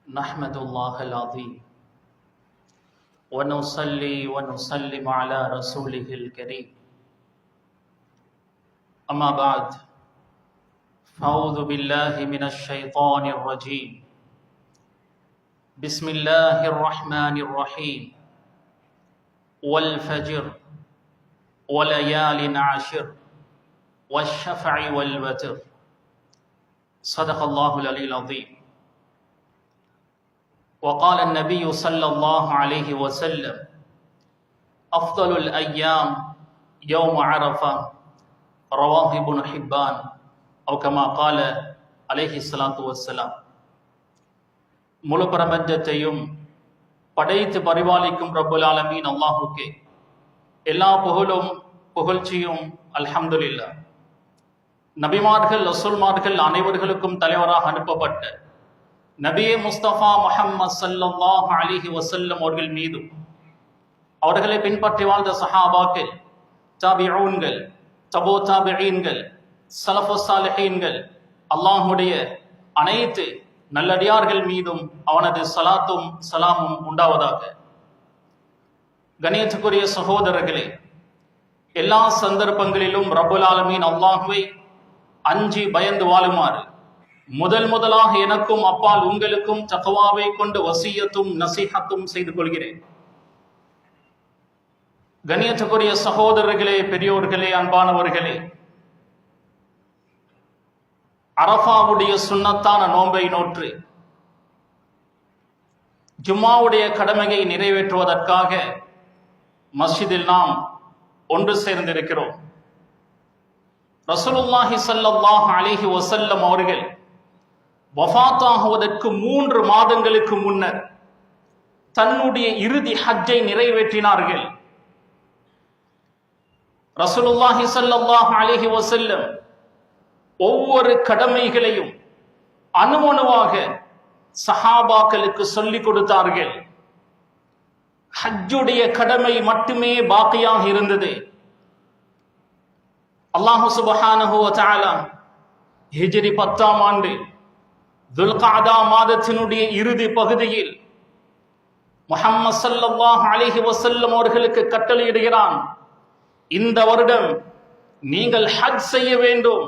نحمد الله العظيم ونصلي ونسلم على رسوله الكريم أما بعد فأعوذ بالله من الشيطان الرجيم بسم الله الرحمن الرحيم والفجر وليال عشر والشفع والوتر صدق الله العلي العظيم. وقال النبي صلى الله عليه وسلم أفضل الأيام يوم عرفة رواه ابن حبان أو كما قال عليه الصلاة والسلام. முழு பிரபஞ்சத்தையும் படைத்து பரிபாலிக்கும் ரப்புல் ஆலமீன் அல்லாஹுக்கே எல்லா புகழும் புகழ்ச்சியும் அல்ஹம்துலில்லாஹ். நபிமார்கள் ரசூல்மார்கள் அனைவர்களுக்கும் தலைவராக அனுப்பப்பட்ட நபியே முஸ்தபா முஹம்மது ஸல்லல்லாஹு அலைஹி வஸல்லம் அவர்கள் மீதும் அவர்களை பின்பற்றி வாழ்ந்த சஹாபாக்கள், தாபிஊன்கள், தபூ தாபிஈன்கள், ஸலஃபுஸ் ஸாலிஹீன்கள், அல்லாஹ்வுடைய அனைத்து நல்லடியார்கள் மீதும் அவனது ஸலாத்தும் ஸலாமும் உண்டாவதாக. கண்ணியத்துக்குரிய சகோதரர்களே, எல்லா சந்தர்ப்பங்களிலும் ரப்புல் ஆலமீன் அல்லாஹ்வை அஞ்சி பயந்து வாழுமாறு முதலாக எனக்கும் அப்பால் உங்களுக்கும் தக்வாவை கொண்டு வசியத்தும் நசீஹத்தும் செய்து கொள்கிறேன். கண்ணியத்துக்குரிய சகோதரர்களே, பெரியோர்களே, அன்பானவர்களே, அரஃபாவுடைய சுன்னத்தான நோன்பை நோற்று ஜும்மாவுடைய கடமையை நிறைவேற்றுவதற்காக மஸ்ஜிதில் நாம் ஒன்று சேர்ந்திருக்கிறோம். ரசூலுல்லாஹி ஸல்லல்லாஹு அலைஹி வஸல்லம் அவர்கள் வஃபாத்தாகுவதற்கு 3 மாதங்களுக்கு முன்னர் தன்னுடைய இறுதி ஹஜ்ஜை நிறைவேற்றினார்கள். ரசூலுல்லாஹி ஸல்லல்லாஹு அலைஹி வஸல்லம் ஒவ்வொரு கடமைகளையும் அணுவணுவாக சஹாபாக்களுக்கு சொல்லிக் கொடுத்தார்கள். ஹஜ்ஜுடைய கடமை மட்டுமே பாக்கியாக இருந்தது. அல்லாஹ் சுப்ஹானஹு வ தஆலா ஹிஜ்ரி 10ஆம் ஆண்டு துல்காதா மாதத்தினுடைய இறுதி பகுதியில் முஹம்மது ஸல்லல்லாஹு அலைஹி வஸல்லம் அவர்களுக்கு கட்டளையிடுகிறான், இந்த வருடம் நீங்கள் ஹஜ் செய்ய வேண்டும்.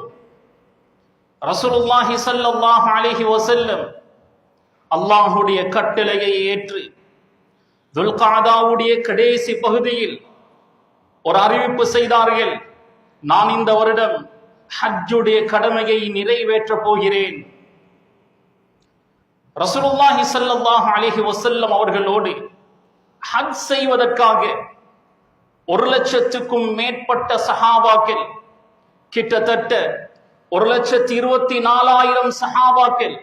ரசூலுல்லாஹி ஸல்லல்லாஹு அலைஹி வஸல்லம் அல்லாஹ்வுடைய கட்டளையை ஏற்று துல்காதாவுடைய கடைசி பகுதியில் ஒரு அறிவிப்பு செய்தார்கள், நான் இந்த வருடம் ஹஜ்ஜுடைய கடமையை நிறைவேற்றப் போகிறேன். ரசூலுல்லாஹி ஸல்லல்லாஹு அலைஹி வஸல்லம் அவர்களோடு ஹஜ் செய்வதற்காக 1,00,000க்கும் மேற்பட்ட சஹாபாக்கள், கிட்டத்தட்ட 1,24,000 சஹாபாக்கள்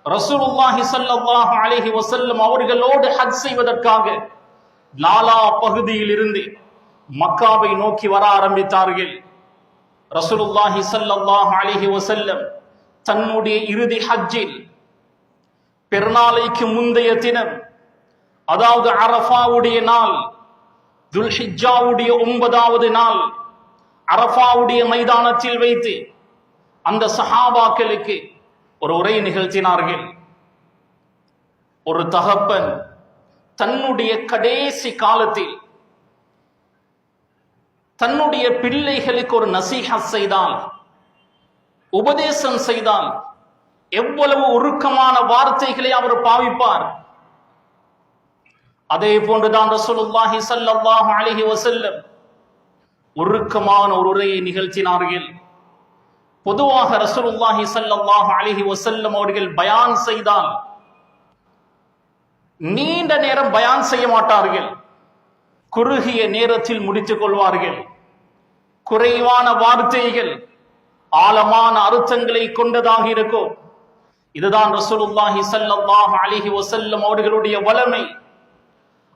ரசூலுல்லாஹி ஸல்லல்லாஹு அலைஹி வஸல்லம் அவர்களோடு ஹஜ் செய்வதற்காக நாலா பகுதியில் இருந்து மக்காவை நோக்கி வர ஆரம்பித்தார்கள். ரசூலுல்லாஹி ஸல்லல்லாஹு அலைஹி வஸல்லம் தன்னுடைய இறுதி ஹஜ்ஜில் பெருநாளைக்கு முந்தைய தினம், அதாவது அரஃபாவுடைய நாள், துல்ஹிஜ்ஜாவுடைய 9வது நாள், அரஃபாவுடைய மைதானத்தில் வைத்து அந்த சஹாபாக்களுக்கு ஒரு உரை நிகழ்த்தினார்கள். ஒரு தகப்பன் தன்னுடைய கடைசி காலத்தில் தன்னுடைய பிள்ளைகளுக்கு ஒரு நசீஹத் செய்தால், உபதேசம் செய்தால் எவ்வளவு உருக்கமான வார்த்தைகளை அவர் பாவிப்பார். அதே போன்றுதான் ரசூலுல்லாஹி ஸல்லல்லாஹு அலைஹி வஸல்லம் உருக்கமான ஒரு உரையை நிகழ்த்தினார்கள். பொதுவாக ரசூலுல்லாஹி ஸல்லல்லாஹு அலைஹி வஸல்லம் அவர்கள் பயான் செய்தால் நீண்ட நேரம் பயான் செய்ய மாட்டார்கள், குறுகிய நேரத்தில் முடித்துக் கொள்வார்கள். குறைவான வார்த்தைகள் ஆழமான அர்த்தங்களை கொண்டதாக இருக்கும். இதுதான் ரசூலுல்லாஹி ஸல்லல்லாஹு அலைஹி வஸல்லம் அவர்களுடைய வளமை.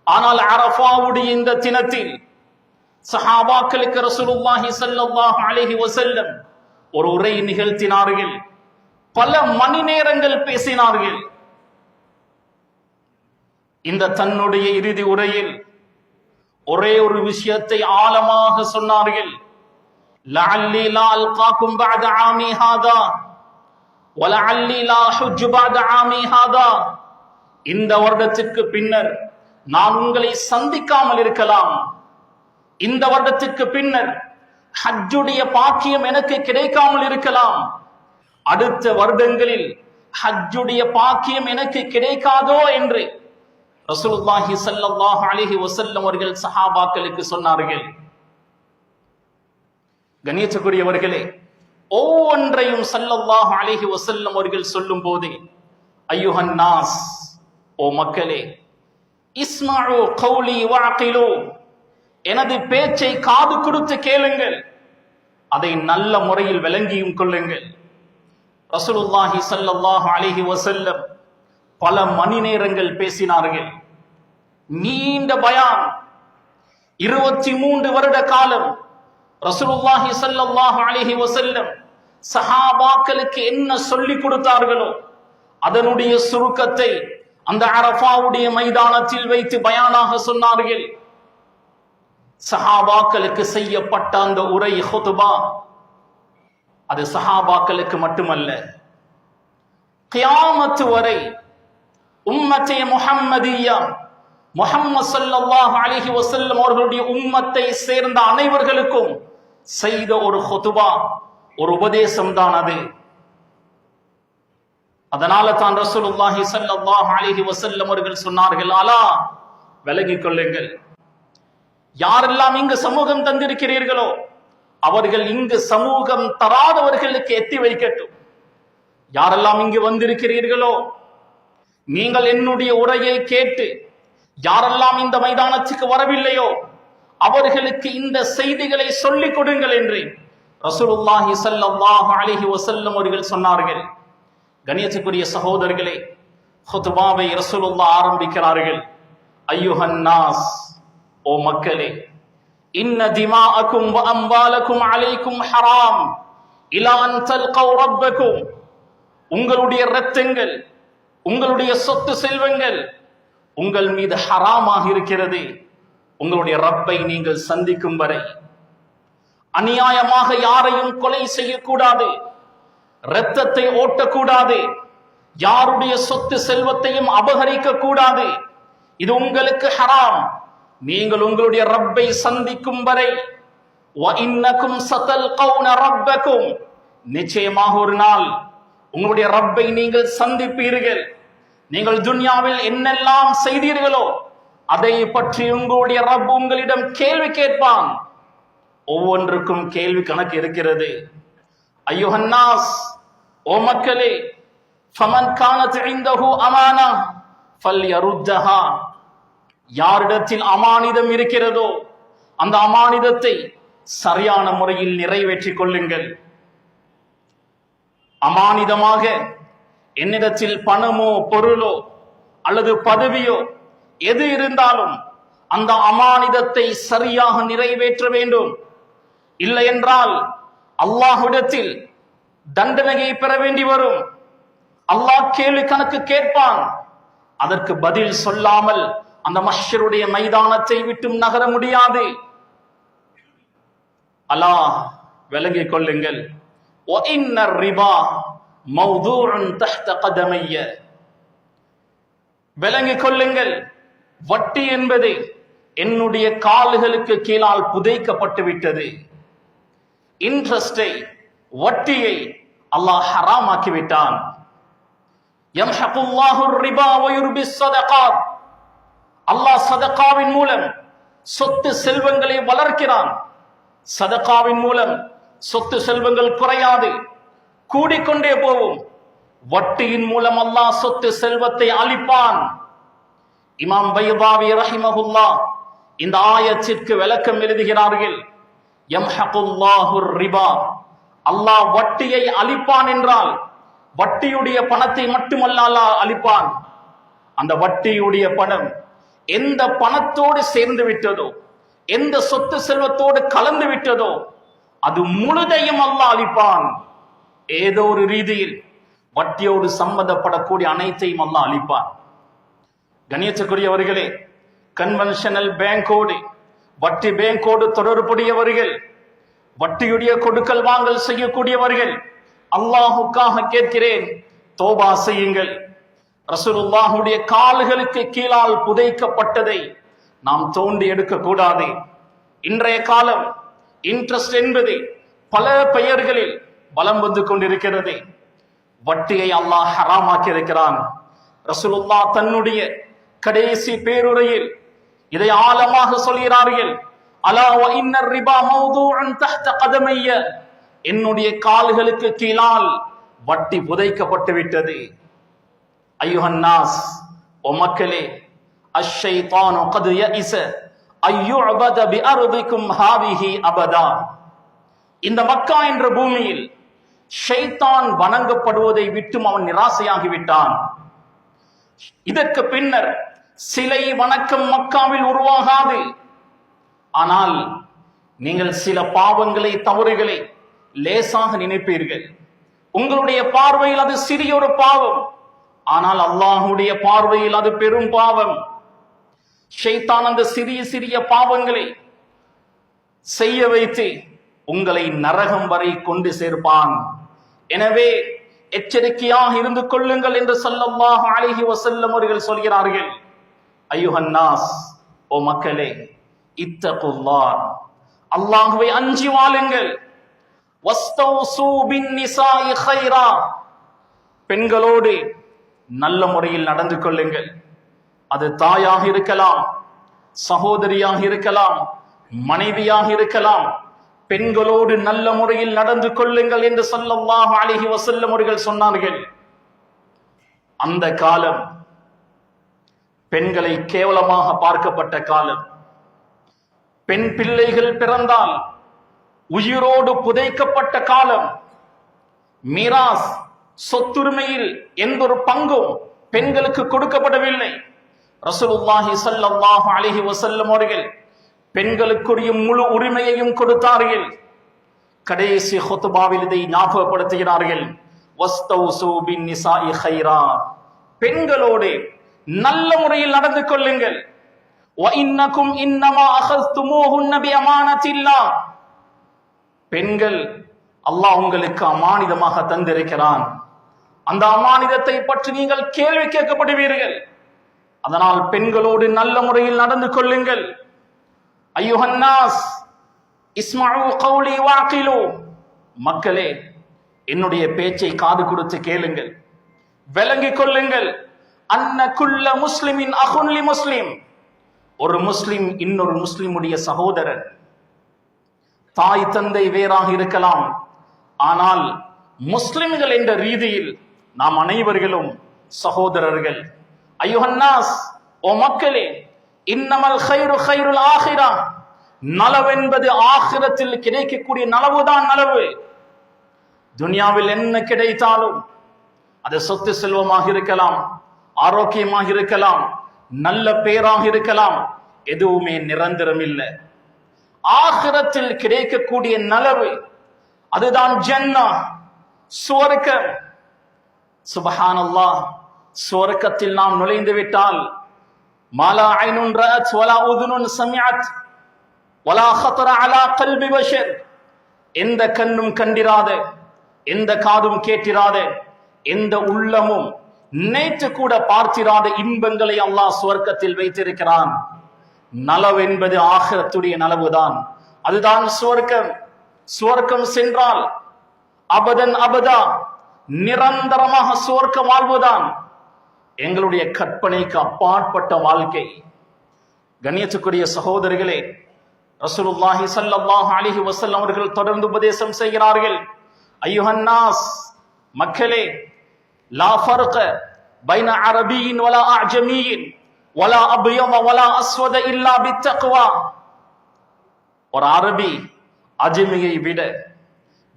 ஆனால் அரஃபாவுடைய இந்த தினத்தில் சஹாபாக்களுக்கு ரசூலுல்லாஹி ஸல்லல்லாஹு அலைஹி வஸல்லம் ஒரு உரை நிகழ்த்தினார்கள். பல மணி நேரங்கள் பேசினார்கள். இந்த தன்னுடைய இறுதி உரையில் ஒரே ஒரு விஷயத்தை ஆழமாக சொன்னார்கள். லஅல்லி லா அல்காக்கும் பஅத ஆமி ஹாதா வலஅல்லி லா ஹுஜ் பஅத ஆமி ஹாதா இந்த வருடத்திற்கு பின்னர் நான் உங்களை சந்திக்காமல் இருக்கலாம். இந்த வருடத்திற்கு பின்னர் ஹஜ்ஜுடைய பாக்கியம் எனக்கு கிடைக்காமல் இருக்கலாம். அடுத்த வருடங்களில் ஹஜ்ஜுடைய பாக்கியம் எனக்கு கிடைக்காதோ என்று ரசூலுல்லாஹி ஸல்லல்லாஹு அலைஹி வஸல்லம் அவர்கள் சஹாபாக்களுக்கு சொன்னார்கள். கண்ணியத்துக்குரியவர்களே, ஒவ்வொன்றையும் ஸல்லல்லாஹு அலைஹி வஸல்லம் அவர்கள் சொல்லும் போதே, அய்யுஹன் நாஸ், ஓ மக்களே, இஸ்மஉ கௌலி வஅகிலு, எனது பேச்சை காது கொடுத்து கேளுங்கள், அதை நல்ல முறையில் விளங்கியும் கொள்ளுங்கள். ரசூலுல்லாஹி ஸல்லல்லாஹு அலைஹி வஸல்லம் பல மணி நேரங்கள் பேசினார்கள். நீண்ட பயான், 23 வருட காலம் ரசூலுல்லாஹி ஸல்லல்லாஹு அலைஹி வஸல்லம் சஹாபாக்களுக்கு என்ன சொல்லிக் கொடுத்தார்களோ அதனுடைய சுருக்கத்தை அந்த அரஃபாவுடைய மைதானத்தில் வைத்து பயானாக சொன்னார்கள். சஹாபாக்களுக்கு செய்யப்பட்ட அந்த உரை ஹுத்பா, அது சஹாபாக்களுக்கு மட்டுமல்ல, கியாமத் வரை உம்மத்தே முஹம்மதியா, முஹம்மது ஸல்லல்லாஹு அலைஹி வஸல்லம் அவர்களுடைய உம்மத்தை சேர்ந்த அனைவர்களுக்கும் செய்த ஒரு ஹுத்பா, ஒரு உபதேசம் தான் அது. அதனால தான் ரசூலுல்லாஹி ஸல்லல்லாஹு அலைஹி வஸல்லம் அவர்கள் சொன்னார்கள், அலா, விலகிக் கொள்ளுங்கள், யாரெல்லாம் இங்கு சமூகம் தந்திருக்கிறீர்களோ அவர்கள் இங்கு சமூகம் தராதவர்களுக்கு எத்தி வைக்கட்டும். யாரெல்லாம் இங்கு வந்திருக்கிறீர்களோ, நீங்கள் என்னுடைய உரையை கேட்டு யாரெல்லாம் இந்த மைதானத்துக்கு வரவில்லையோ அவர்களுக்கு இந்த செய்திகளை சொல்லிக் கொடுங்கள் என்று ரசூலுல்லாஹி ஸல்லல்லாஹு அலைஹி வஸல்லம் அவர்கள் சொன்னார்கள். கண்ணியத்துக்குரிய சகோதரர்களே, ஹுத்பாவை ரசூலுல்லாஹ் ஆரம்பிக்கிறார்கள். அய்யுஹன் நாஸ், ஓ மக்களே, இன்ன திமாஅக்கும் வ அம்வாலக்கும் அலைக்கும் ஹராம் இலா அன் தல்கவ் ரப்பக்கும், உங்களுடைய இரத்தங்கள், உங்களுடைய சொத்து செல்வங்கள் உங்கள் மீது ஹராமாக இருக்கிறது, உங்களுடைய ரப்பை நீங்கள் சந்திக்கும் வரை. அநியாயமாக யாரையும் கொலை செய்யக்கூடாது, இரத்தத்தை ஓட்டக்கூடாது, யாருடைய சொத்து செல்வத்தையும் அபகரிக்க கூடாது. இது உங்களுக்கு ஹராம். நீங்கள் உங்களுடைய ரப்பை சந்திக்கும் வரை வஇன்னகும் சதல்கௌன ரப்பக்கும், நிச்சயமாக ஒரு நாள் உங்களுடைய ரப்பை நீங்கள் சந்திப்பீர்கள். நீங்கள் துன்யாவில் என்னெல்லாம் செய்தீர்களோ அதை பற்றி உங்களுடைய ரப் உங்களிடம் கேள்வி கேட்பான். ஒவ்வொன்றுக்கும் கேள்வி கணக்கு இருக்கிறது. அய்யுஹன் நாஸ், ஓ மக்களே, ஃபமன் கானத் இன்தஹு அமானா ஃபல்யருத்தஹா, யாரிடத்தில் அமானிதம் இருக்கிறதோ அந்த அமானிதத்தை சரியான முறையில் நிறைவேற்றிக் கொள்ளுங்கள். அமானிதமாக என்னிடத்தில் பணமோ பொருளோ அல்லது பதவியோ எது இருந்தாலும் அந்த அமானிதத்தை சரியாக நிறைவேற்ற வேண்டும். இல்லை என்றால் அல்லாஹ்விடத்தில் தண்டனையை பெற வேண்டி வரும். அல்லாஹ் கேள்வி கணக்கு கேட்பான். அதற்கு பதில் சொல்லாமல் அந்த மஹ்ஷருடைய மைதானத்தை விட்டு நகர முடியாது. அல்லாஹ் விளங்கிக் கொள்ளுங்கள். وَإِنَّ الرِّبَا مَوْضُوعٌ تَحْتَ قَدَمَيَّ, விளங்கிக் கொள்ளுங்கள், வட்டி என்பது என்னுடைய கால்களுக்கு கீழால் புதைக்கப்பட்டு விட்டது. இன்ட்ரெஸ்டை, வட்டியை அல்லாஹ் ஹராமாக்கி விட்டான். யம்ஹகுல்லாஹு ரிபா வ யுர்பி ஸதகாத், அல்லாஹ் சதகாவின் மூலம் சொத்து செல்வங்களை வளர்க்கிறான். சதகாவின் மூலம் சொத்து செல்வங்கள் குறையாது, கூடிக்கொண்டே போகும். வட்டியின் மூலம் அல்லாஹ் சொத்து செல்வத்தை அளிப்பான். இமாம் பைதாவி ரஹிமஹுல்லாஹ் இந்த ஆயத்திற்கு விளக்கம் எழுதுகிறார்கள். யம்ஹகுல்லாஹு ரிபா, அல்லாஹ் வட்டியை அளிப்பான் என்றால் வட்டியுடைய பணத்தை மட்டுமல்ல அல்லாஹ் அளிப்பான். அந்த வட்டியுடைய பணம் எந்த பணத்தோடு சேர்ந்து விட்டதோ, எந்த சொத்து செல்வத்தோடு கலந்து விட்டதோ அது முழுதையும் அல்லாஹ் அளிப்பான். ஏதோ ஒரு ரீதியில் வட்டியோடு சம்பந்தப்படக்கூடிய அனைத்தையும் அல்லாஹ் அளிப்பான். கண்ணியத்துக்குரியவர்களே, கன்வென்ஷனல் பேங்கோடு, வட்டி பேங்கோடு தொடர்புடையவர்கள், வட்டியுடைய கொடுக்கல் வாங்கல் செய்யக்கூடியவர்கள், அல்லாஹுக்காக கேட்கிறேன், தௌபா செய்யுங்கள். ரசூலுல்லாஹுடைய கால்களுக்கு கீழால் புதைக்கப்பட்டதை நாம் தோண்டி எடுக்க கூடாது. இன்றைய காலம் இன்ட்ரெஸ்ட் என்பது பல பெயர்களில் பலம் வந்து கொண்டிருக்கிறது. வட்டியை அல்லாஹ் ஹராமாக்கி இருக்கிறான். ரசூலுல்லாஹ் தன்னுடைய கடைசி பேருரையில் இதை ஆழமாக சொல்கிறார்கள். அலா வ இன்னர் ரிபா மௌதூஅன் தஹ்த கதமைய, என்னுடைய கால்களுக்கு கீழால் வட்டி புதைக்கப்பட்டு விட்டது. ஐயுஹன் நாஸ், ஓ மக்களே, அஷ்ஷைத்தானு கத் யஇஸ அய்யுஅபத பிஅர்திக்கும் ஹாதிஹி அபதா. இந்த மக்கா என்ற பூமியில் ஷைத்தான் வணங்கப்படுவதை விட்டும் அவன் நிராசையாகிவிட்டான். இதற்கு பின்னர் சிலை வணக்கம் மக்காவில் உருவாகாது. ஆனால் நீங்கள் சில பாவங்களை, தவறுகளை லேசாக நினைப்பீர்கள். உங்களுடைய பார்வையில் அது சிறிய ஒரு பாவம், ஆனால் அல்லாஹுடைய பார்வையில் அது பெரும் பாவம். ஷைத்தான் அந்த சிறிய சிறிய பாவங்களை செய்ய வைத்து உங்களை நரகம் வரை கொண்டு சேர்ப்பான். எனவே எச்சரிக்கையாக இருந்து கொள்ளுங்கள் என்று ஸல்லல்லாஹு அலைஹி வஸல்லம் அவர்கள் சொல்கிறார்கள். ஐயுஹன் நாஸ், ஓ மக்களே, இத்தகுல்லாஹ், அல்லாஹ்வை அஞ்சி வாழுங்கள். வஸ்தௌசு பின்னிசாஇ கைரா, பெண்களோடு நல்ல முறையில் நடந்து கொள்ளுங்கள். அது தாயாக இருக்கலாம், சகோதரியாக இருக்கலாம், மனைவியாக இருக்கலாம். பெண்களோடு நல்ல முறையில் நடந்து கொள்ளுங்கள் என்று ஸல்லல்லாஹு அலைஹி வஸல்லம் அவர்கள் சொன்னார்கள். அந்த காலம் பெண்களை கேவலமாக பார்க்கப்பட்ட காலம். பெண் பிள்ளைகள் பிறந்தால் உயிரோடு புதைக்கப்பட்ட காலம். மீராஸ், சொத்துரிமையில் எந்த ஒரு பங்கும் பெண்களுக்கு கொடுக்கப்படவில்லை. ரசூலுல்லாஹி ஸல்லல்லாஹு அலைஹி வஸல்லம் அவர்கள் பெண்களுக்குரிய முழு உரிமையையும் கொடுத்தார்கள். கடைசி ஹுத்பாவில் இதை ஞாபகப்படுத்துகிறார்கள். வஸ்தௌசு பின்னிசாஇ கைரா, பெண்களோடு நல்ல முறையில் நடந்து கொள்ளுங்கள். வ இன்னகும் இன்னமா அகஸ்துமூஹுன்ன பிஅமானத்தில்லாஹ், பெண்கள் அல்லாஹ் உங்களுக்கு அமானிதமாக தந்திருக்கிறான். அந்த அமானிதத்தை பற்றி நீங்கள் கேள்வி கேட்கப்படுவீர்கள். அதனால் பெண்களோடு நல்ல முறையில் நடந்து கொள்ளுங்கள். ஐயுஹன் நாஸ், இஸ்மஉ கௌலி வஅகிலு, மக்களே, என்னுடைய பேச்சை காது கொடுத்து கேளுங்கள், விளங்கிக் கொள்ளுங்கள். அன்ன குல்ல முஸ்லிமின் அகுன் லி முஸ்லிம், ஒரு முஸ்லிம் இன்னொரு முஸ்லிமுடைய சகோதரன். தாய் தந்தை வேறாக இருக்கலாம், ஆனால் முஸ்லிம்கள் என்ற ரீதியில் நாம் அனைவர்களும் சகோதரர்கள். ஐயுஹன் நாஸ், ஓ மக்களே, இன்னமல் கைரு கைருல் ஆகிரா, நலவென்பது ஆகிரத்தில் கிடைக்கக்கூடிய நலவுதான் நலவு. துனியாவில் என்ன கிடைத்தாலும் அது சொத்து செல்வமாக இருக்கலாம், ஆரோக்கியமாக இருக்கலாம், நல்ல பேராக இருக்கலாம், எதுவுமே நிரந்தரம் இல்லை. ஆகிரத்தில் கிடைக்கக்கூடிய நலவு அதுதான் ஜன்னா, சுவர்க்கம். சுப்ஹானல்லாஹ், சுவர்க்கத்தில் நாம் நுழைந்து விட்டால் மாலா ஐனுன் ரஅத் வலா உதுனுன் சமிஅத் வலா خطر على قلب بشر, எந்த கண்ணும் கண்டிராத, எந்த காதும் கேட்டிராத, எந்த உள்ளமும் நேற்று கூட பார்த்திராத இன்பங்களை அல்லாஹ் சுவர்க்கத்தில் வைத்திருக்கிறான். நலவு என்பது ஆகிரத்துடைய நலவுதான், அதுதான் சுவர்க்கம். சுவர்க்கம் சென்றால் அபதன் அபதா, நிரந்தரமாக சுவர்க்கம் வாழ்வுதான். எங்களுடைய கற்பனைக்கு அப்பாற்பட்ட வாழ்க்கை. கண்ணியத்துக்குரிய சகோதரர்களே, ரசூலுல்லாஹி ஸல்லல்லாஹு அலைஹி வஸல்லம் அவர்கள் தொடர்ந்து உபதேசம் செய்கிறார்கள். ஐயுஹன் நாஸ், மக்களே, லா ஃபர்க பைன அரபியின் வலா அஜமியின் வலா அப்யத வலா அஸ்வத இல்லா பித்தக்வா. ஒரு அரபி அஜமியை விட,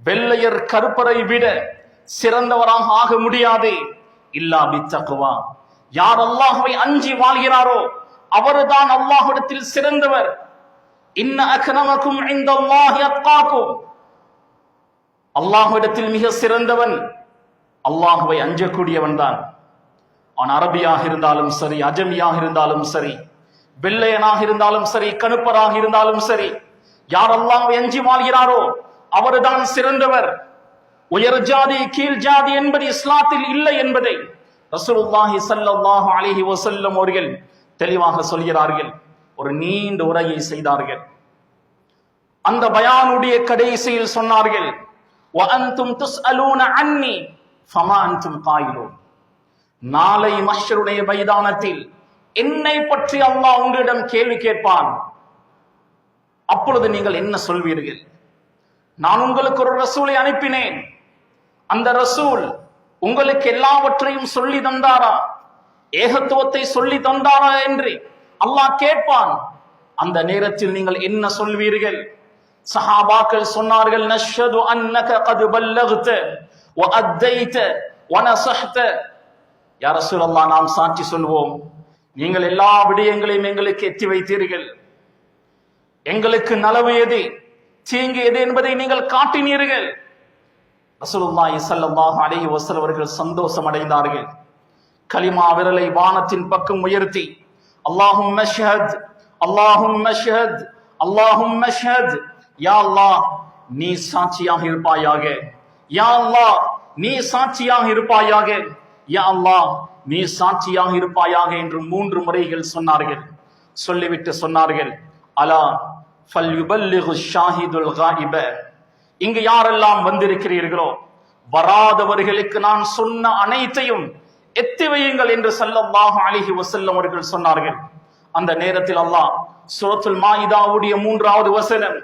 வெள்ளையர் கருப்பரை விட சிறந்தவராக ஆக முடியாது. இல்லா பித்தக்வா, யார் அல்லாஹ்வை அஞ்சி வாழ்கிறாரோ அவர்தான் அல்லாஹ்விடத்தில் சிறந்தவர். இன்ன அக்ரமக்கும் இன்தல்லாஹி அத்காக்கும், அல்லாஹ்விடத்தில் மிக சிறந்தவன் அல்லாஹ்வை அஞ்சக்கூடியவன் தான். அவன் அரபியாக இருந்தாலும் சரி, அஜமியாக இருந்தாலும் சரி, வெள்ளையனாக இருந்தாலும் சரி, கணுப்பராக இருந்தாலும் சரி, யார் அல்லாஹ்வை அஞ்சி வாழ்கிறாரோ அவர்தான் சிறந்தவர். உயர் ஜாதி கீழ் ஜாதி என்பது இஸ்லாத்தில் இல்லை என்பதை ரசூலுல்லாஹி ஸல்லல்லாஹு அலைஹி வஸல்லம் அவர்கள் தெளிவாக சொல்கிறார்கள். ஒரு நீண்ட உரையை செய்தார்கள். அந்த பயானுடைய கடைசியில் சொன்னார்கள், وَأَنْتُمْ تُسْأَلُونَ عَنِّي فَمَا أَنْتُمْ قَائِلُونَ. நாளை மஹ்ஷருடைய மைதானத்தில் என்னை பற்றி அல்லாஹ் உங்களிடம் கேள்வி கேட்பான். அப்பொழுது நீங்கள் என்ன சொல்வீர்கள்? நான் உங்களுக்கு ஒரு ரசூலை அனுப்பினேன். அந்த ரசூல் உங்களுக்கு எல்லாவற்றையும் சொல்லி தந்தாரா? ஏகத்துவத்தை சொல்லி தந்தாரா என்று அல்லாஹ் கேட்பான். அந்த நேரத்தில் நீங்கள் என்ன சொல்வீர்கள்? சஹாபாக்கள் சொன்னார்கள், நஷ்ஹது அன்னக கத் பல்லக்த வ அத்தைத வ நஸஹ்த. யா ரசூலல்லாஹ், நாம் சாட்சி சொல்வோம், நீங்கள் எல்லா விடயங்களையும் எங்களுக்கு எத்தி வைத்தீர்கள். எங்களுக்கு நலவு எது, தீங்கு எது என்பதை நீங்கள் காட்டினீர்கள். ரசூலுல்லாஹி ஸல்லல்லாஹு அலைஹி வஸல்லம் அவர்கள் சந்தோஷம் அடைந்தார்கள். கலிமா விரலை வானத்தின் பக்கம் உயர்த்தி, அல்லாஹும்ம ஷ்ஹத், அல்லாஹும்ம ஷ்ஹத், அல்லாஹும்ம ஷ்ஹத், யா அல்லாஹ் நீ சாட்சியாக இருப்பாயாக, யா அல்லாஹ் நீ சாட்சியாக இருப்பாயாக, யா அல்லாஹ் நீ சாட்சியாக இருப்பாயாக என்று 3 முறைகள் சொன்னார்கள். சொல்லிவிட்டு சொன்னார்கள், அலா ஃபல்யுபல்லிகு ஷாஹிதுல் காயிப. இங்கு யாரெல்லாம் வந்திருக்கிறீர்களோ வராதவர்களுக்கு நான் சொன்ன அனைத்தையும் எத்தி வையுங்கள் என்று ஸல்லல்லாஹு அலைஹி வஸல்லம் அவர்கள் சொன்னார்கள். அந்த நேரத்தில் அல்லாஹ் சூரத்துல் மாயிதாவுடைய 3வது வசனம்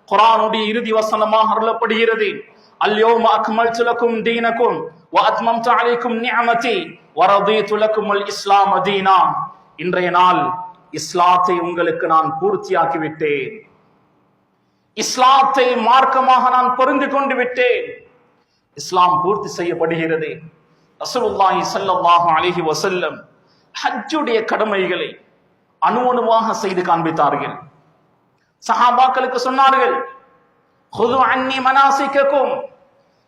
குர்ஆனுடைய இறுதி வசனமாக அருளப்படுகிறது. அல்யௌம அக்மல்து லக்கும் தீனக்கும் வ அத்மம்து அலைக்கும் நிஅமதி வ ரதீது லக்குமுல் இஸ்லாம தீனா. இன்றைய நாள் இஸ்லாத்தை உங்களுக்கு நான் பூர்த்தியாக்கி விட்டேன். இஸ்லாத்தை மார்க்கமாக நான் பொருந்து கொண்டு விட்டேன். இஸ்லாம் பூர்த்தி செய்யப்படுகிறது. ரசூலுல்லாஹி ஸல்லல்லாஹு அலைஹி வஸல்லம் ஹஜ்ஜுடைய கடமைகளை அணுவணுவாக செய்து காண்பித்தார்கள். சஹாபாக்களுக்கு சொன்னார்கள், ஹுது அன்னி மனாசிகக்கும்,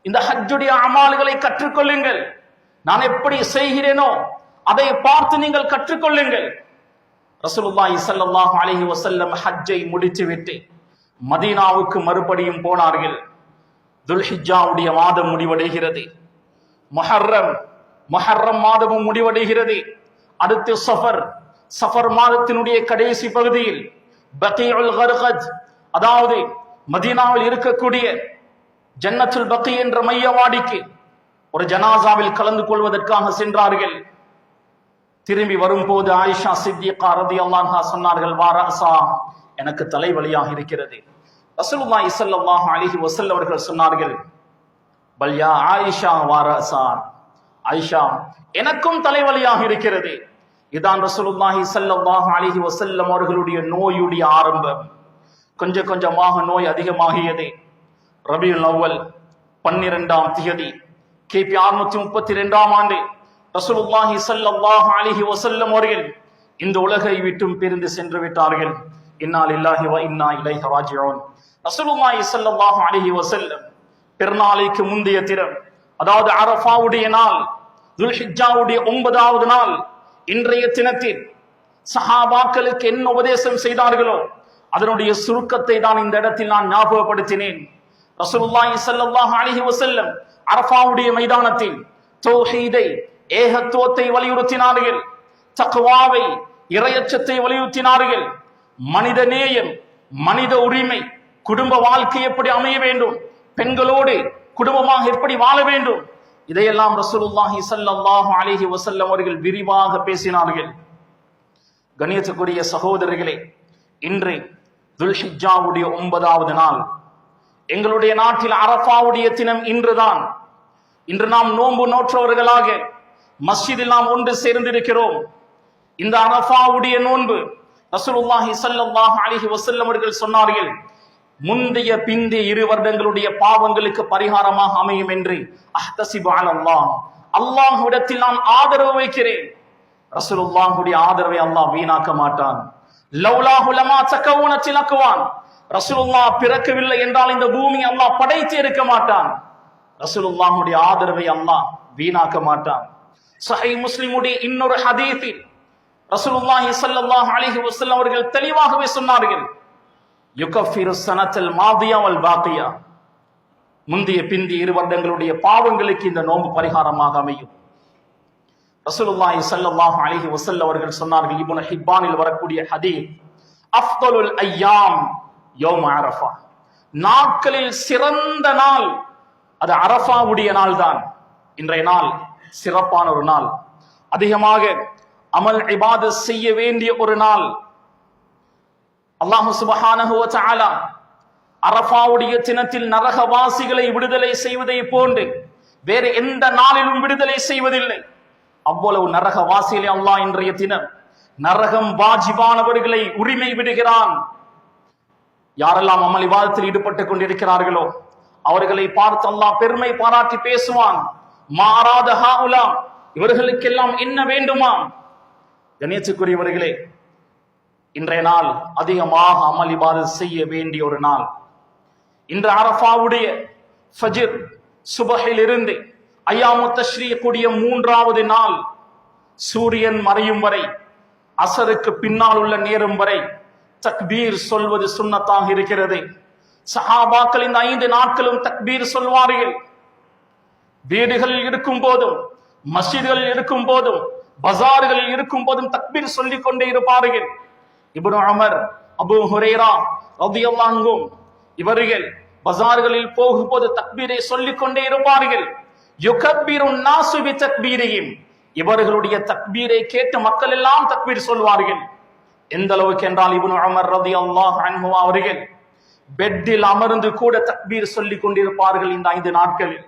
இந்த ஹஜ்ஜுடைய அமால்களை கற்றுக்கொள்ளுங்கள். நான் எப்படி செய்கிறேனோ அதை பார்த்து நீங்கள் கற்றுக்கொள்ளுங்கள். ரசூலுல்லாஹி ஸல்லல்லாஹு அலைஹி வஸல்லம் ஹஜ்ஜை முடித்துவிட்டு மதீனாவுக்கு மறுபடியும் போனார்கள். துல்ஹிஜ்ஜாவுடைய மாதம் முடிவடைகிறது. முஹர்ரம் மாதமும் முடிவடைகிறது. அடுத்து சஃபர் மாதத்தினுடைய கடைசி பகுதியில் பகீஉல் கர்கத், அதாவது மதீனாவில் இருக்கக்கூடிய ஜன்னத்துல் பகீ என்ற மையவாடிக்கு ஒரு ஜனாசாவில் கலந்து கொள்வதற்காக சென்றார்கள். திரும்பி வரும்போது ஆயிஷா சித்திகா ரலியல்லாஹு அன்ஹா சொன்னார்கள், வாரஸா, எனக்கு தலைவலியாக இருக்கிறது. ரசூலுல்லாஹி ஸல்லல்லாஹு அலைஹி வஸல்லம் அவர்கள் சொன்னார்கள், பல் யா ஆயிஷா வாரஸா, ஆயிஷா எனக்கும் தலைவலியாக இருக்கிறது. இதான் ரசூலுல்லாஹி ஸல்லல்லாஹு அலைஹி வஸல்லம் அவர்களுடைய நோயுடைய ஆரம்பம். கொஞ்சம் கொஞ்சமாக நோய் அதிகமாகியது. ரபியுல் அவ்வல் 12ஆம் திகதி கிபி 632ஆம் ஆண்டு ரசூலுல்லாஹி ஸல்லல்லாஹு அலைஹி வஸல்லம் அவர்கள் இந்த உலகை விட்டும் பிரிந்து சென்று விட்டார்கள். இன்னா லில்லாஹி வ இன்னா இலைஹி ராஜிஊன். ரசூலுல்லாஹி ஸல்லல்லாஹு அலைஹி வஸல்லம் பெருநாளைக்கு முந்தைய தினம், அதாவது அரஃபாவுடைய நாள், துல்ஹிஜ்ஜாவுடைய 9வது நாள், இன்றைய தினத்தில் சஹாபாக்களுக்கு என்ன உபதேசம் செய்தார்களோ அதனுடைய சுருக்கத்தை தான் இந்த இடத்தில் நான் ஞாபகப்படுத்தினேன். ரசூலுல்லாஹி ஸல்லல்லாஹு அலைஹி வஸல்லம் அரஃபாவுடைய மைதானத்தில் தௌஹீதை, ஏகத்துவத்தை வலியுறுத்தினார்கள். தக்வாவை, இறையச்சத்தை வலியுறுத்தினார்கள். மனித நேயம், மனித உரிமை, குடும்ப வாழ்க்கை எப்படி அமைய வேண்டும், பெண்களோடு குடும்பமாக எப்படி வாழ வேண்டும், இதையெல்லாம் ரசூலுல்லாஹி ஸல்லல்லாஹு அலைஹி வஸல்லம் அவர்கள் விரிவாக பேசினார்கள். கண்ணியத்துக்குரிய சகோதரர்களே, இன்று துல்ஹிஜ்ஜாவுடைய 9வது நாள். எங்களுடைய நாட்டில் அரஃபாவுடைய தினம் இன்றுதான். இன்று நாம் நோன்பு நோற்றவர்களாக மஸ்ஜிதில் நாம் ஒன்று சேர்ந்திருக்கிறோம். இந்த அரஃபாவுடைய நோன்பு ரசூலுல்லாஹி ஸல்லல்லாஹு அலைஹி வஸல்லம் அவர்கள் சொன்னார்கள், முந்தைய பிந்தைய 2 வருடங்களுடைய பாவங்களுக்கு பரிகாரமாக அமையும் என்று அஹ்தஸிபு அலல்லாஹ், அல்லாஹ்விடத்தில் நான் ஆதரவு வைக்கிறேன். ரசூலுல்லாஹுடைய ஆதரவை அல்லாஹ் வீணாக்க மாட்டான். லௌலாஹு லமா தகவுனத்தில் அக்வான், ரசூலுல்லாஹ் பிறக்கவில்லை என்றால் இந்த பூமி அல்லாஹ் படைத்து இருக்க மாட்டான். ரசூலுல்லாஹுடைய ஆதரவை அல்லாஹ் வீணாக்க மாட்டான். சஹீஹ் முஸ்லிமுடைய இன்னொரு ஹதீஸில் ரசூலுல்லாஹி ஸல்லல்லாஹு அலைஹி வஸல்லம் அவர்கள் தெளிவாகவே சொன்னார்கள், யுகஃபிரு ஸனத்தல் மாதியா வல் பாகியா, முந்தைய பிந்தைய 2 வருடங்களுடைய பாவங்களுக்கு இந்த நோன்பு பரிகாரமாக அமையும். ரசூலுல்லாஹி ஸல்லல்லாஹு அலைஹி வஸல்லம் அவர்கள் சொன்னார்கள், இப்னு ஹிப்பானில் வரக்கூடிய ஹதீஸ், அஃதலுல் அய்யாம் யௌம அரஃபா, நாட்களில் சிறந்த நாள் அது அரஃபாவுடைய நாள் தான். இன்றைய நாள் சிறப்பான ஒரு நாள், அதிகமாக அமல் இபாதத் செய்ய வேண்டிய ஒரு நாள். அல்லாஹ் சுப்ஹானஹு வ தஆலா அரஃபாவுடைய தினத்தில் நரகவாசிகளை விடுதலை செய்வதை போன்று வேறு எந்த நாளிலும் விடுதலை செய்வதில்லை. அவ்வளவு நரகவாசிகளை அல்லாஹ் இன்றைய தினம் நரகம் வாஜிபானவர்களை உரிமை விடுகிறான். யாரெல்லாம் அமல் இபாதத்தில் ஈடுபட்டுக் கொண்டிருக்கிறார்களோ அவர்களை பார்த்து அல்லாஹ் பெருமை பாராட்டி பேசுவான். மாறாத ஹாஉலா, இவர்களுக்கெல்லாம் என்ன வேண்டுமா? கண்ணியத்துக்குரியவர்களே, இன்றைய நாள் அதிகமாக அமல் இபாதத் செய்ய வேண்டிய ஒரு நாள். இன்று அரஃபாவுடைய ஃபஜ்ர் சுபஹில் இருந்து அய்யாமு தஷ்ரீக் கூடிய 3வது நாள் சூரியன் மறையும் வரை, அசருக்கு பின்னால் உள்ள நேரம் வரை தக்பீர் சொல்வது சுன்னத்தாக இருக்கிறது. சஹாபாக்கள் இந்த 5 நாட்களும் தக்பீர் சொல்வார்கள். வீடுகளில் இருக்கும் போதும், மஸ்ஜிதுகளில் இருக்கும் போதும், பஜார்களில் இருக்கும் போதும் தக்பீர் சொல்லிக் கொண்டே இருப்பார்கள். இப்னு உமர், அபூ ஹுரைரா ரலியல்லாஹு அன்ஹும் இவர்கள் பஜார்களில் போகும்போது தக்பீரை சொல்லிக் கொண்டே இருப்பார்கள். யுகப்பிருன் நாசு பி தக்பீரிஹிம், இவர்களுடைய தக்பீரை கேட்டு மக்கள் எல்லாம் தக்பீர் சொல்வார்கள். எந்த அளவுக்கு என்றால் இப்னு உமர் ரலியல்லாஹு அன்ஹு அவர்கள் பெட்டில் அமர்ந்து கூட தக்பீர் சொல்லிக் கொண்டிருப்பார்கள். இந்த 5 நாட்களில்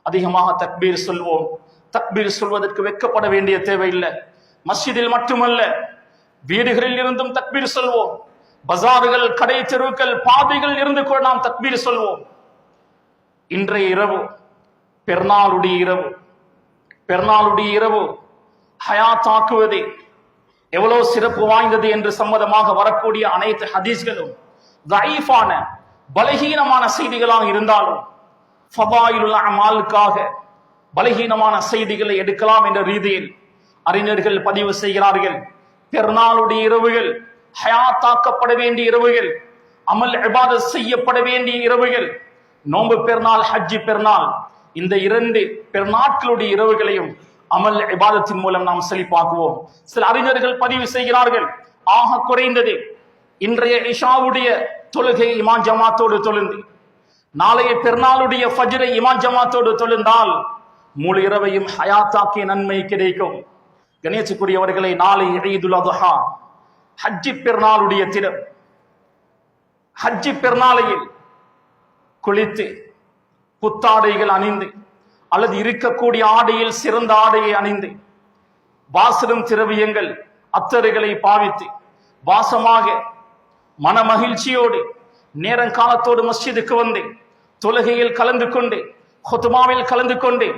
அதிகமாக தக்பீர் சொல்வோம். தக்பீர் சொல்வதற்கு வெட்கப்பட வேண்டிய தேவையில்லை. மஸ்ஜிதில் மட்டுமல்ல, வீடுகளில் இருந்தும் தக்பீர் சொல்வோம். பஜார்கள், கடை தெருக்கள், பாதைகள் இருந்து கூட நாம் தக்பீர் சொல்வோம். இன்றைய இரவு பெருநாளுடைய இரவு. பெருநாளுடைய இரவு ஹயாத்தாக்குவது எவ்வளவு சிறப்பு வாய்ந்தது என்று சம்மதமாக வரக்கூடிய அனைத்து ஹதீஸ்களும் தஈஃபான பலகீனமான செய்திகளாக இருந்தாலும் ஃபதாயிலுல் அமாலுக்காக பலகீனமான செய்திகளை எடுக்கலாம் என்ற ரீதியில் அறிஞர்கள் பதிவு செய்கிறார்கள். பெருநாளுடைய இரவுகள் ஹயாத்தாக்கப்பட வேண்டிய இரவுகள், அமல் இபாதத் செய்யப்பட வேண்டிய இரவுகள். நோன்பு பெருநாள், ஹஜ்ஜி பெருநாள், இந்த 2 பெருநாட்களுடைய இரவுகளையும் அமல் இபாதத்தின் மூலம் நாம் செழிப்பாக்குவோம். சில அறிஞர்கள் பதிவு செய்கிறார்கள், ஆக குறைந்தது இன்றைய இஷாவுடைய தொழுகை இமாம் ஜமாத்தோடு தொழுந்து நாளைய பெருநாளுடைய ஃபஜ்ரை இமாம் ஜமாத்தோடு தொழுந்தால் முழு இரவையும் ஹயாத்தாக்கிய நன்மை கிடைக்கும். கணேசுக்குரியவர்களை, நாளை ஈதுல் அத்ஹா ஹஜ்ஜி பெருநாளுடைய தினம். ஹஜ்ஜி பெருநாளையில் குளித்து புத்தாடைகள் அணிந்து அல்லது இருக்கக்கூடிய ஆடையில் சிறந்த ஆடையை அணிந்து வாசலும் திரவியங்கள் அத்தறுகளை பாவித்து வாசமாக மன மகிழ்ச்சியோடு நேரங்காலத்தோடு மஸ்ஜிதுக்கு வந்து தொழுகையில் கலந்து கொண்டு ஹுத்பாவில் கலந்து கொண்டு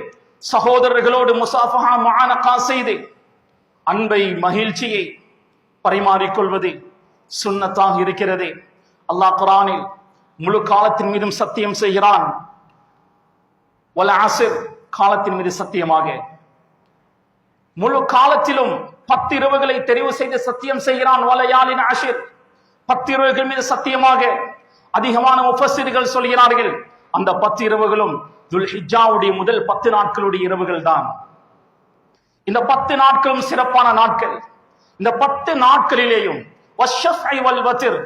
சகோதரர்களோடு முசாஃபஹா முஆனகா செய்து அன்பை மகிழ்ச்சியை பரிமாறிக்கொள்வது சுன்னத்தாக இருக்கிறது. அல்லாஹ் குர்ஆனில் முழு காலத்தின் மீதும் சத்தியம் செய்கிறான். வல் அஸ்ர், காலத்தின் மீது சத்தியமாக. முழு காலத்திலும் 10 இரவுகளை தெரிவு செய்து சத்தியம் செய்கிறான். வலயாலின் அஷ்ர், 10 இரவுகள் மீது சத்தியமாக. அதிகமான முஃபஸ்ஸிர்கள் சொல்கிறார்கள், அந்த 10 இரவுகளும் துல்ஹிஜ்ஜாவுடைய முதல் 10 நாட்களுடைய இரவுகள் தான். இந்த 10 நாட்களும் சிறப்பான நாட்கள். இந்த 10 நாட்களிலேயும் வஷ்ஷஃபை வல் வத்ர்,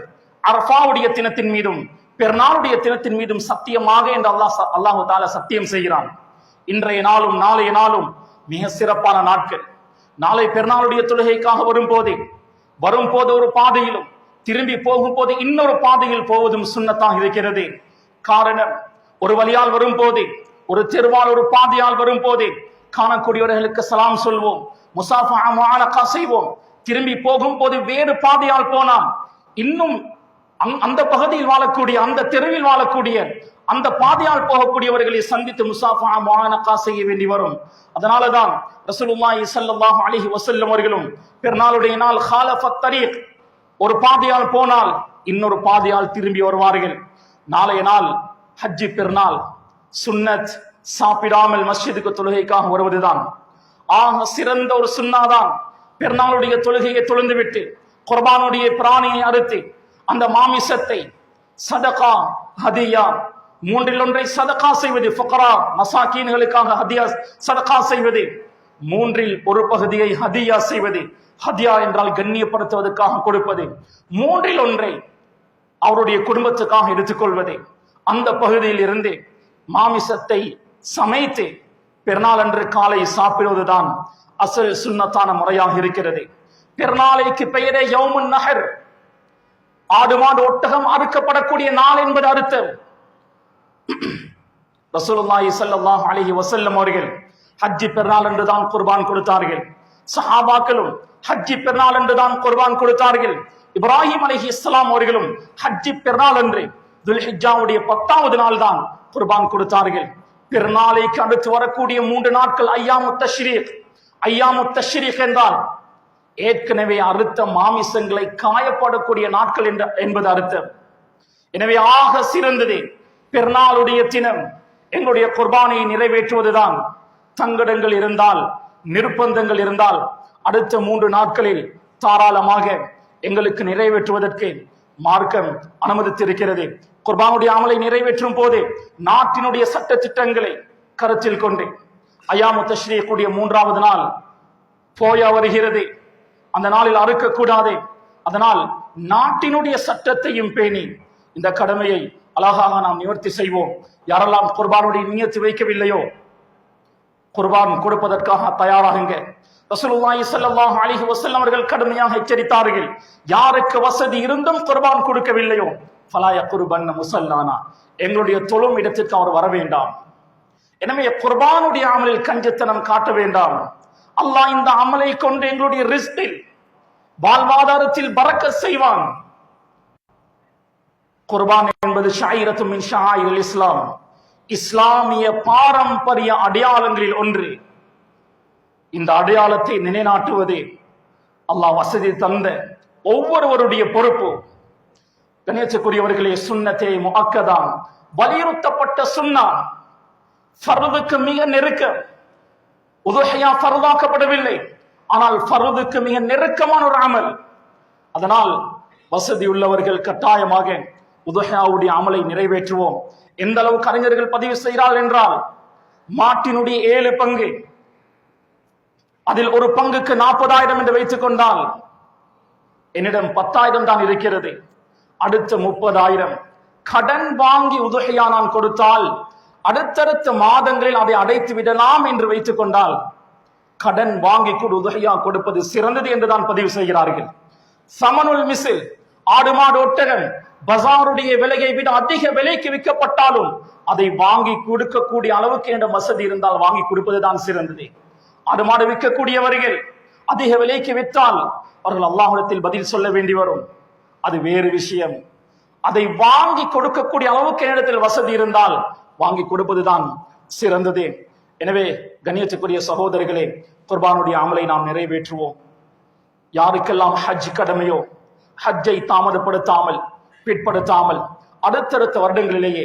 அரஃபாவுடைய தினத்தின் மீதும் பெருநாளுடைய தினத்தின் மீதும் சத்தியமாக என்று அல்லாஹ் தஆலா சத்தியம் செய்கிறான். இன்றைய நாளும் நாளைய நாளும் மிக சிறப்பான நாட்கள். நாளை பெருநாளுடைய தொழுகைக்காக வரும்போது ஒரு பாதையிலும் திரும்பி போகும்போது இன்னொரு பாதையில் போவதும் சுன்னத்தாக இருக்கிறது. காரணம், ஒரு வழியால் வரும்போது, ஒரு தெருவால் ஒரு பாதையால் வரும்போது காணக்கூடியவர்களுக்கு சலாம் சொல்வோம், முசாஃபஹா முஆனகா செய்வோம். திரும்பி போகும்போது வேறு பாதையால் போனால் இன்னும் அந்த பகுதியில் வாழக்கூடிய, அந்த தெருவில் வாழக்கூடிய, அந்த பாதையால் போகக்கூடியவர்களை சந்தித்து முசாஃபஹா முஆனகா செய்ய வேண்டி வரும். அதனாலதான் ரசூலுல்லாஹி ஸல்லல்லாஹு அலைஹி வஸல்லம் அவர்களும் பெருநாளுடைய நாள் காலஃபத் தரீக், ஒரு பாதையால் போனால் இன்னொரு பாதையால் திரும்பி வருவார்கள். நாளைய நாள் ஹஜ்ஜி பெருநாள். சுன்னத் சாப்பிடாமல் மஸ்ஜிதுக்கு தொழுகைக்காக வருவதுதான் ஆக சிறந்த ஒரு சுன்னாதான். பெருநாளுடைய தொழுகையை தொழுந்துவிட்டு குர்பானுடைய பிராணியை அறுத்து அந்த மாமிசத்தை சதகா, ஹதியா, 3ல் 1 சதகா செய்வது, ஃபுகரா மசாக்கீன்களுக்காக ஹதியா சதகா செய்வது, மூன்றில் ஒரு பகுதியை ஹதியா செய்வது. ஹதியா என்றால் கண்ணியப்படுத்துவதற்காக கொடுப்பது. மூன்றில் ஒன்றை அவருடைய குடும்பத்துக்காக எடுத்துக்கொள்வது. அந்த பகுதியில் இருந்து மாமிசத்தை சமைத்து பெருநாள் அன்று காலை சாப்பிடுவதுதான் அசல் சுன்னத்தான முறையாக இருக்கிறது. பெருநாளைக்கு பெயரே யௌமுன் நஹர், ஆடு மாடு ஒட்டகம் அறுக்கப்படக்கூடிய நாள் என்பது அர்த்தம். ரசூலுல்லாஹி ஸல்லல்லாஹு அலைஹி வஸல்லம் அவர்கள் ஹஜ்ஜி பெருநாள் என்றுதான் குர்பான் கொடுத்தார்கள். சஹாபாக்களும் ஹஜ்ஜி பெருநாள் என்றுதான் குர்பான் கொடுத்தார்கள். இப்ராஹிம் அலைஹிஸ்ஸலாம் அவர்களும் ஹஜ்ஜி பெருநாள் என்று துல்ஹிஜ்ஜாவுடைய 10வது நாள் தான் குர்பான் கொடுத்தார்கள். பெருநாளைக்கு அடுத்து வரக்கூடிய 3 நாட்கள் ஐயாமுத் தஷ்ரீக். ஐயாமுத் தஷ்ரீக் என்றால் ஏற்கனவே அறுத்த மாமிசங்களை காயப்படக்கூடிய நாட்கள் என்பது அர்த்தம். எனவே ஆக சிறந்தது பெருநாளுடைய தினம் எங்களுடைய குர்பானை நிறைவேற்றுவதுதான். சங்கடங்கள் இருந்தால், நிர்பந்தங்கள் இருந்தால் அடுத்த 3 நாட்களில் தாராளமாக எங்களுக்கு நிறைவேற்றுவதற்கு மார்க்கம் அனுமதித்திருக்கிறது. குர்பானுடைய அமலை நிறைவேற்றும் போது நாட்டினுடைய சட்ட திட்டங்களை கருத்தில் கொண்டு ஐயாமுத் தஷ்ரீக்குடைய 3வது நாள் போயா வருகிறது. அந்த நாளில் அறுக்கக்கூடாது. அதனால் நாட்டினுடைய சட்டத்தையும் பேணி இந்த கடமையை அழகாக நாம் நிவர்த்தி செய்வோம். யாரெல்லாம் குர்பானுடைய நியத்து வைக்கவில்லையோ குர்பான் கொடுப்பதற்காக தயாராகுங்க. ரசூலுல்லாஹி ஸல்லல்லாஹு அலைஹி வஸல்லம் அவர்கள் கடுமையாக எச்சரித்தார்கள். யாருக்கு வசதி இருந்தும் குர்பான் கொடுக்கவில்லையோ ஃபலா யக்ருபன் முஸல்லானா, எங்களுடைய தொழும் இடத்திற்கு அவர் வர வேண்டாம். எனவே குர்பானுடைய அமலில் கஞ்சத்தனம் காட்ட வேண்டாம். அல்லாஹ் இந்த அமலை கொண்டு எங்களுடைய ரிஸ்கில், வாழ்வாதாரத்தில் பரக்கத் செய்வான். குர்பான் என்பது ஷாயிரத்து மின் ஷாயிரில் இஸ்லாம், இஸ்லாமிய பாரம்பரிய அடையாளங்களில் ஒன்று. இந்த அடையாளத்தை நிலைநாட்டுவது அல்லாஹ் வசதி தந்த ஒவ்வொருவருடைய பொறுப்பு. கணேசக்குரியவர்களே, சுன்னத்தே முஅக்கதா, வலியுறுத்தப்பட்ட சுன்னா, ஃபர்துக்கு மிக நெருக்கம். உதுஹியா ஃபர்தாக்கப்படவில்லை, ஆனால் ஃபர்துக்கு மிக நெருக்கமான ஒரு அமல். அதனால் வசதி உள்ளவர்கள் கட்டாயமாக உதுஹியாவுடைய அமலை நிறைவேற்றுவோம். எந்த அளவுக்கு அறிஞர்கள் பதிவு செய்கிறார்கள் என்றால், மாட்டினுடைய 7 பங்கு, அதில் ஒரு பங்குக்கு 40,000 என்று வைத்துக் கொண்டால் என்னிடம் 10,000 தான் இருக்கிறது. அடுத்த 30,000 கடன் வாங்கி உதுஹியா நான் கொடுத்தால் அடுத்தடுத்த மாதங்களில் அதை அடைத்து விடலாம் என்று வைத்துக் கொண்டால் கடன் வாங்கி கூட உதுஹியா கொடுப்பது சிறந்தது என்றுதான் பதிவு செய்கிறார்கள். சமனுல் மிசில், ஆடு மாடு ஒட்டகம் பஜாருடைய விலையை விட அதிக விலைக்கு விற்கப்பட்டாலும் அதை வாங்கி கொடுக்கக்கூடிய அளவுக்கு என்ற வசதி இருந்தால் வாங்கி கொடுப்பதுதான் சிறந்தது. ஆடு மாடு விற்கக்கூடியவர்கள் அதிக விலைக்கு விற்றால் அவர்கள் அல்லாஹ்விடத்தில் பதில் சொல்ல வேண்டி வரும், அது வேறு விஷயம். அதை வாங்கி கொடுக்கக்கூடிய அளவுக்கு என்னிடத்தில் வசதி இருந்தால் வாங்கி கொடுப்பதுதான் சிறந்தது. எனவே கண்ணியத்துக்குரிய சகோதரர்களே, குர்பானுடைய அமலை நாம் நிறைவேற்றுவோம். யாருக்கெல்லாம் ஹஜ் கடமையோ ஹஜ்ஜை தாமதப்படுத்தாமல் பிற்படுத்தாமல் அடுத்தடுத்த வருடங்களிலேயே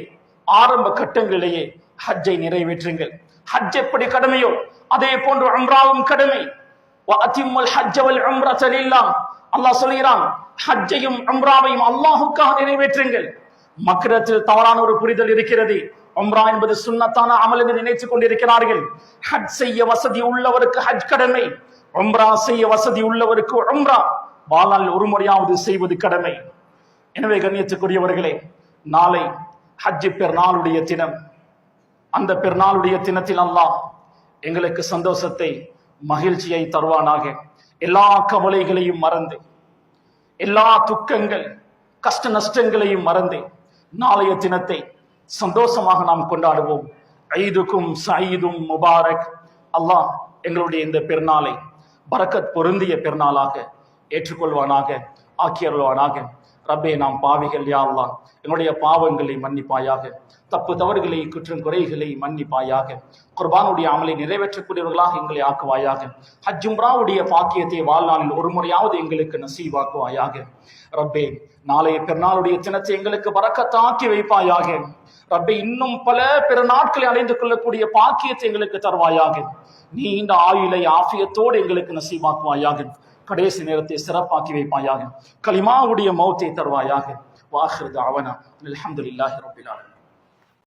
ஆரம்ப கட்டங்களிலேயே ஹஜ்ஜை நிறைவேற்றுங்கள். ஹஜ் எப்படி கடமையோ அதே போன்று உம்ராவும் கடமை. வஅதிம்முல் ஹஜ்ஜ வல் உம்ரத லில்லாஹ், அல்லாஹ் சொல்கிறான், ஹஜ்ஜையும் உம்ராவையும் அல்லாஹ்வுக்காக நிறைவேற்றுங்கள். மக்களிடத்தில் தவறான ஒரு புரிதல் இருக்கிறது. உம்ரா என்பது சுன்னத்தான அமல் என்று நினைத்துக் கொண்டிருக்கிறார்கள். ஹஜ் செய்ய வசதி உள்ளவருக்கு ஹஜ் கடமை, உம்ரா செய்ய வசதி உள்ளவருக்கு உம்ரா வாழ்நாள் ஒரு முறையாவது செய்வது கடமை. எனவே கண்ணியத்துக்குரியவர்களே, நாளை ஹஜ் பெருநாளுடைய தினம். அந்த பெருநாளுடைய தினத்தில் அல்லாஹ் எங்களுக்கு சந்தோஷத்தை, மகிழ்ச்சியை தருவானாக. எல்லா கவலைகளையும் மறந்து, எல்லா துக்கங்கள் கஷ்ட நஷ்டங்களையும் மறந்து நாளைய தினத்தை சந்தோஷமாக நாம் கொண்டாடுவோம். ஈதுக்கும் சயீதும் முபாரக். அல்லாஹ் எங்களுடைய இந்த பெருநாளை பரக்கத் பொருந்திய பெருநாளாக ஏற்றுக்கொள்வானாக, ஆக்கியருள்வானாக. ரப்பே, நாம் பாவிகள், யா அல்லாஹ் எங்களுடைய பாவங்களை மன்னிப்பாயாக, தப்பு தவறுகளை குற்றம் குறைகளை மன்னிப்பாயாக. குர்பானுடைய அமலை நிறைவேற்றக்கூடியவர்களாக எங்களை ஆக்குவாயாக. ஹஜ் உம்ராவுடைய பாக்கியத்தை வாழ்நாளில் ஒரு முறையாவது எங்களுக்கு நசீவாக்குவாயாக. ரப்பே, நாளைய பெருநாளுடைய தினத்தை எங்களுக்கு பரக்கத்தாக்கி வைப்பாயாக. ரப்பே, இன்னும் பல பிற நாட்களை அடைந்து கொள்ளக்கூடிய பாக்கியத்தை எங்களுக்கு தருவாயாக. நீண்ட ஆயுளை ஆஃபியத்தோடு எங்களுக்கு நசீவாக்குவாயாக. கடைசி நேரத்தை சிறப்பாக்கி வைப்பாயாக. கலிமாவுடைய மௌத்தை தருவாயாக. வாஹிரு தஅவானா அல்ஹம்துலில்லாஹி ரப்பில் ஆலமீன்.